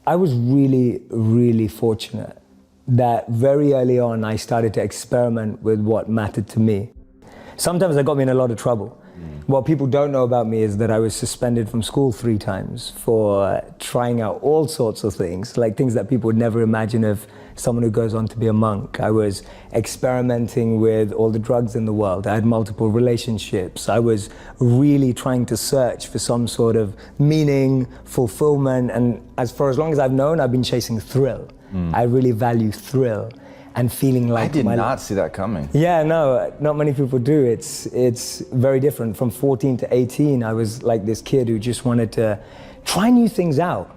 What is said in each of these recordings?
I was really, really fortunate that very early on I started to experiment with what mattered to me. Sometimes that got me in a lot of trouble. What people don't know about me is that I was suspended from school 3 times for trying out all sorts of things, like things that people would never imagine of someone who goes on to be a monk. I was experimenting with all the drugs in the world. I had multiple relationships. I was really trying to search for some sort of meaning, fulfillment, and for as long as I've known, I've been chasing thrill. I really value thrill and feeling like I did not see that coming. Yeah, no, not many people do. It's very different. From 14 to 18, I was like this kid who just wanted to try new things out.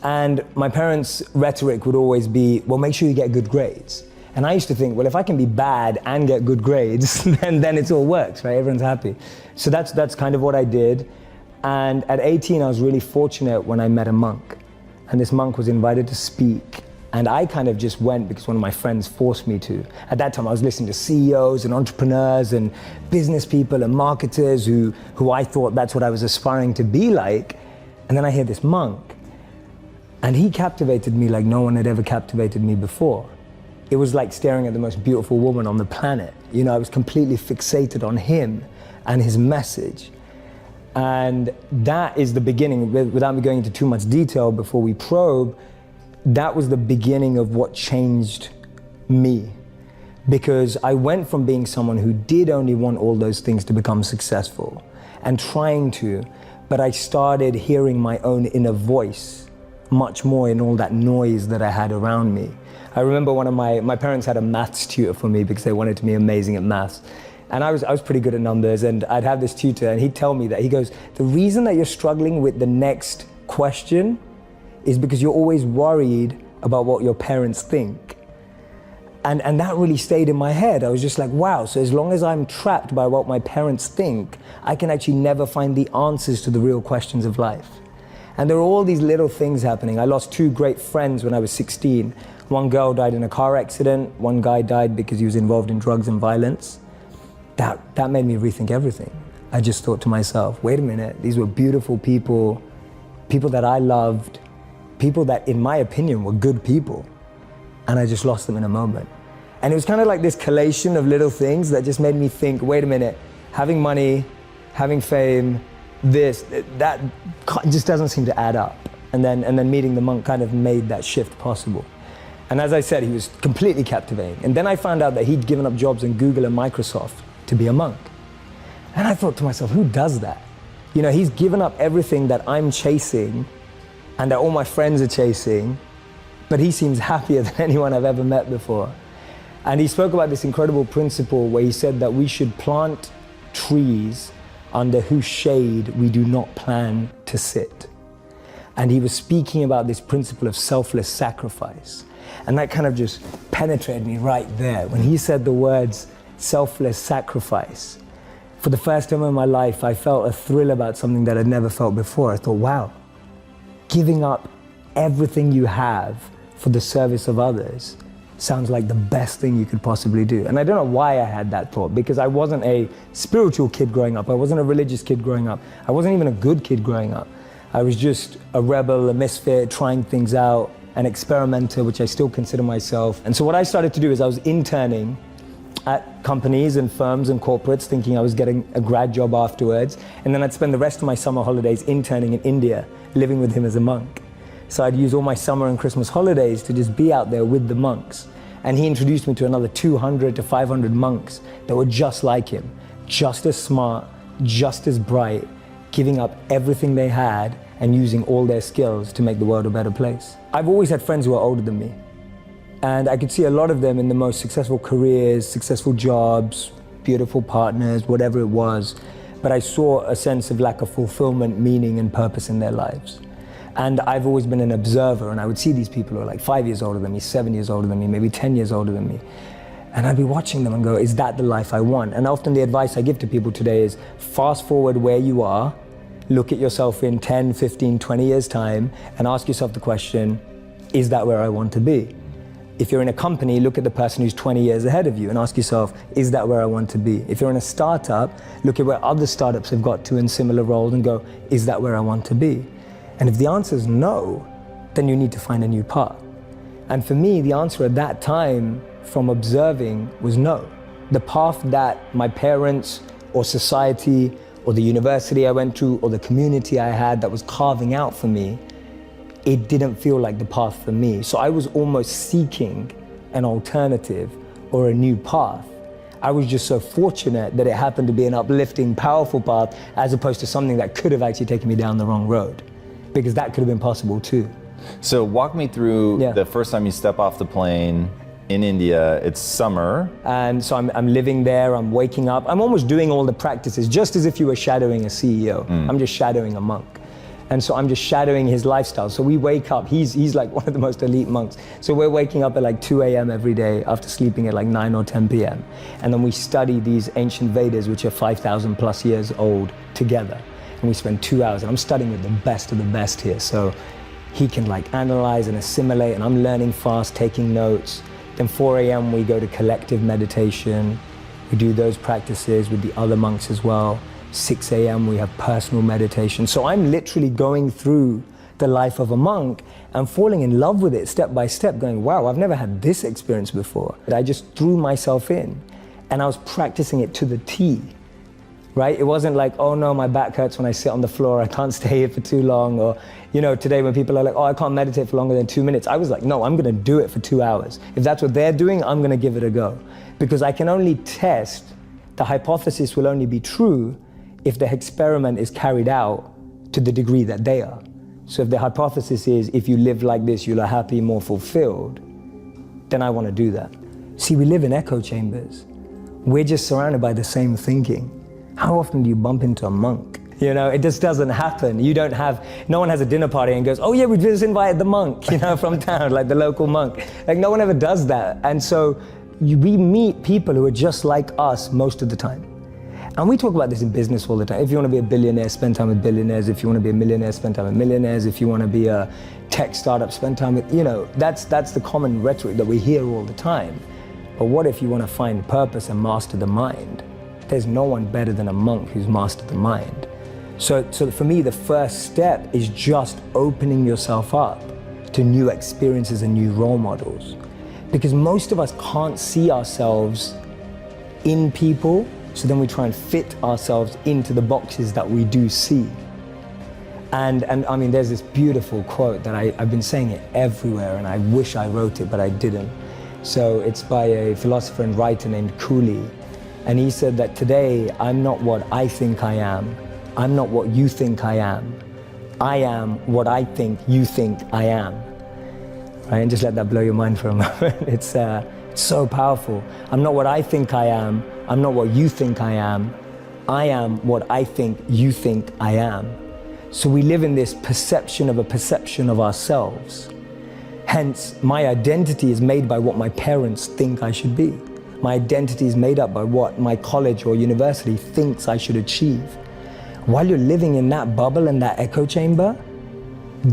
And my parents' rhetoric would always be, well, make sure you get good grades. And I used to think, well, if I can be bad and get good grades, then it all works, right? Everyone's happy. So that's kind of what I did. And at 18, I was really fortunate when I met a monk. And this monk was invited to speak. And I kind of just went because one of my friends forced me to. At that time, I was listening to CEOs and entrepreneurs and business people and marketers who I thought that's what I was aspiring to be like. And then I hear this monk. And he captivated me like no one had ever captivated me before. It was like staring at the most beautiful woman on the planet. You know, I was completely fixated on him and his message. And that is the beginning, without me going into too much detail before we probe, that was the beginning of what changed me. Because I went from being someone who did only want all those things to become successful and trying to, but I started hearing my own inner voice much more in all that noise that I had around me. I remember one of my parents had a maths tutor for me because they wanted to be amazing at maths. And I was pretty good at numbers, and I'd have this tutor and he'd tell me that, he goes, the reason that you're struggling with the next question is because you're always worried about what your parents think. And that really stayed in my head. I was just like, wow, so as long as I'm trapped by what my parents think, I can actually never find the answers to the real questions of life. And there are all these little things happening. I lost 2 great friends when I was 16. One girl died in a car accident. One guy died because he was involved in drugs and violence. That made me rethink everything. I just thought to myself, wait a minute, these were beautiful people, people that I loved, people that, in my opinion, were good people. And I just lost them in a moment. And it was kind of like this collation of little things that just made me think, wait a minute, having money, having fame, that just doesn't seem to add up. And then meeting the monk kind of made that shift possible. And as I said, he was completely captivating. And then I found out that he'd given up jobs in Google and Microsoft to be a monk. And I thought to myself, who does that? You know, he's given up everything that I'm chasing and that all my friends are chasing, but he seems happier than anyone I've ever met before. And he spoke about this incredible principle where he said that we should plant trees under whose shade we do not plan to sit. And he was speaking about this principle of selfless sacrifice. And that kind of just penetrated me right there. When he said the words selfless sacrifice, for the first time in my life, I felt a thrill about something that I'd never felt before. I thought, wow, giving up everything you have for the service of others sounds like the best thing you could possibly do. And I don't know why I had that thought, because I wasn't a spiritual kid growing up. I wasn't a religious kid growing up. I wasn't even a good kid growing up. I was just a rebel, a misfit, trying things out, an experimenter, which I still consider myself. And so what I started to do is I was interning at companies and firms and corporates, thinking I was getting a grad job afterwards. And then I'd spend the rest of my summer holidays interning in India, living with him as a monk. So I'd use all my summer and Christmas holidays to just be out there with the monks. And he introduced me to another 200 to 500 monks that were just like him, just as smart, just as bright, giving up everything they had and using all their skills to make the world a better place. I've always had friends who are older than me. And I could see a lot of them in the most successful careers, successful jobs, beautiful partners, whatever it was. But I saw a sense of lack of fulfillment, meaning, and purpose in their lives. And I've always been an observer, and I would see these people who are like 5 years older than me, 7 years older than me, maybe 10 years older than me. And I'd be watching them and go, is that the life I want? And often the advice I give to people today is fast forward where you are, look at yourself in 10, 15, 20 years time, and ask yourself the question, is that where I want to be? If you're in a company, look at the person who's 20 years ahead of you and ask yourself, is that where I want to be? If you're in a startup, look at where other startups have got to in similar roles and go, is that where I want to be? And if the answer is no, then you need to find a new path. And for me, the answer at that time from observing was no. The path that my parents or society or the university I went to or the community I had that was carving out for me, it didn't feel like the path for me. So I was almost seeking an alternative or a new path. I was just so fortunate that it happened to be an uplifting, powerful path as opposed to something that could have actually taken me down the wrong road, because that could have been possible too. So walk me through the first time you step off the plane in India. It's summer. And so I'm living there, I'm waking up, I'm almost doing all the practices, just as if you were shadowing a CEO. I'm just shadowing a monk. And so I'm just shadowing his lifestyle. So we wake up, he's like one of the most elite monks. So we're waking up at like 2 a.m. every day after sleeping at like 9 or 10 p.m. And then we study these ancient Vedas, which are 5,000 plus years old, together. And we spend 2 hours, and I'm studying with the best of the best here. So he can like analyze and assimilate, and I'm learning fast, taking notes. Then 4 a.m. we go to collective meditation. We do those practices with the other monks as well. 6 a.m. we have personal meditation. So I'm literally going through the life of a monk and falling in love with it step by step, going, wow, I've never had this experience before. I just threw myself in and I was practicing it to the T, right? It wasn't like, oh no, my back hurts when I sit on the floor, I can't stay here for too long. Or, you know, today when people are like, oh, I can't meditate for longer than 2 minutes. I was like, no, I'm gonna do it for 2 hours. If that's what they're doing, I'm gonna give it a go. Because I can only test, the hypothesis will only be true if the experiment is carried out to the degree that they are. So if the hypothesis is, if you live like this, you'll be happy, more fulfilled, then I want to do that. See, we live in echo chambers. We're just surrounded by the same thinking. How often do you bump into a monk? You know, it just doesn't happen. No one has a dinner party and goes, oh yeah, we just invited the monk, you know, from town, like the local monk. Like no one ever does that. And so we meet people who are just like us most of the time. And we talk about this in business all the time. If you want to be a billionaire, spend time with billionaires. If you want to be a millionaire, spend time with millionaires. If you want to be a tech startup, spend time with, you know, that's the common rhetoric that we hear all the time. But what if you want to find purpose and master the mind? There's no one better than a monk who's mastered the mind. So for me, the first step is just opening yourself up to new experiences and new role models. Because most of us can't see ourselves in people, so then we try and fit ourselves into the boxes that we do see. And I mean, there's this beautiful quote that I've been saying it everywhere, and I wish I wrote it, but I didn't. So it's by a philosopher and writer named Cooley. And he said that today, I'm not what I think I am. I'm not what you think I am. I am what I think you think I am. Right? And just let that blow your mind for a moment. It's so powerful. I'm not what I think I am. I'm not what you think I am. I am what I think you think I am. So we live in this perception of a perception of ourselves. Hence, my identity is made by what my parents think I should be. My identity is made up by what my college or university thinks I should achieve. While you're living in that bubble and that echo chamber,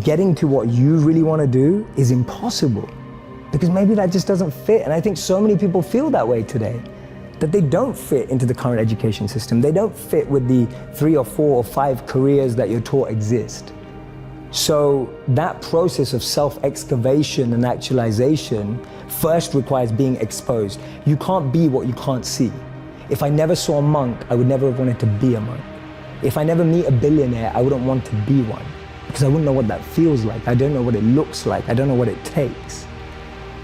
getting to what you really want to do is impossible, because maybe that just doesn't fit. And I think so many people feel that way today, that they don't fit into the current education system. They don't fit with the 3 or 4 or 5 careers that you're taught exist. So that process of self-excavation and actualization first requires being exposed. You can't be what you can't see. If I never saw a monk, I would never have wanted to be a monk. If I never meet a billionaire, I wouldn't want to be one, because I wouldn't know what that feels like. I don't know what it looks like. I don't know what it takes.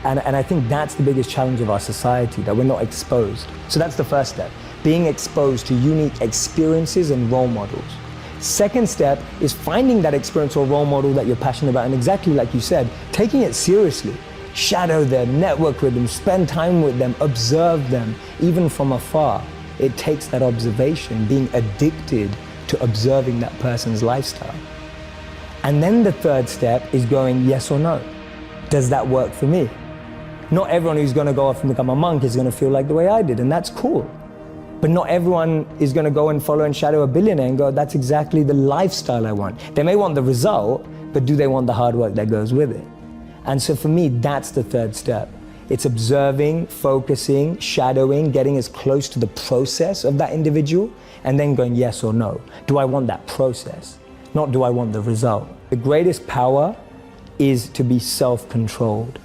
And I think that's the biggest challenge of our society, that we're not exposed. So that's the first step, being exposed to unique experiences and role models. Second step is finding that experience or role model that you're passionate about, and exactly like you said, taking it seriously. Shadow them, network with them, spend time with them, observe them, even from afar. It takes that observation, being addicted to observing that person's lifestyle. And then the third step is going yes or no. Does that work for me? Not everyone who's going to go off and become a monk is going to feel like the way I did, and that's cool. But not everyone is going to go and follow and shadow a billionaire and go, that's exactly the lifestyle I want. They may want the result, but do they want the hard work that goes with it? And so for me, that's the third step. It's observing, focusing, shadowing, getting as close to the process of that individual, and then going yes or no. Do I want that process? Not do I want the result? The greatest power is to be self-controlled,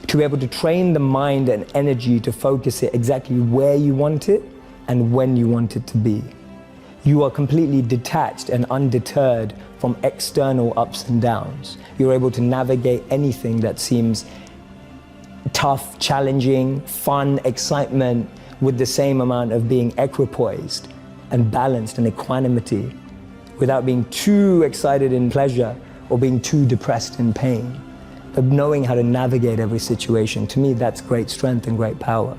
to be able to train the mind and energy to focus it exactly where you want it and when you want it to be. You are completely detached and undeterred from external ups and downs. You're able to navigate anything that seems tough, challenging, fun, excitement, with the same amount of being equipoised and balanced and equanimity, without being too excited in pleasure or being too depressed in pain. But knowing how to navigate every situation, to me, that's great strength and great power.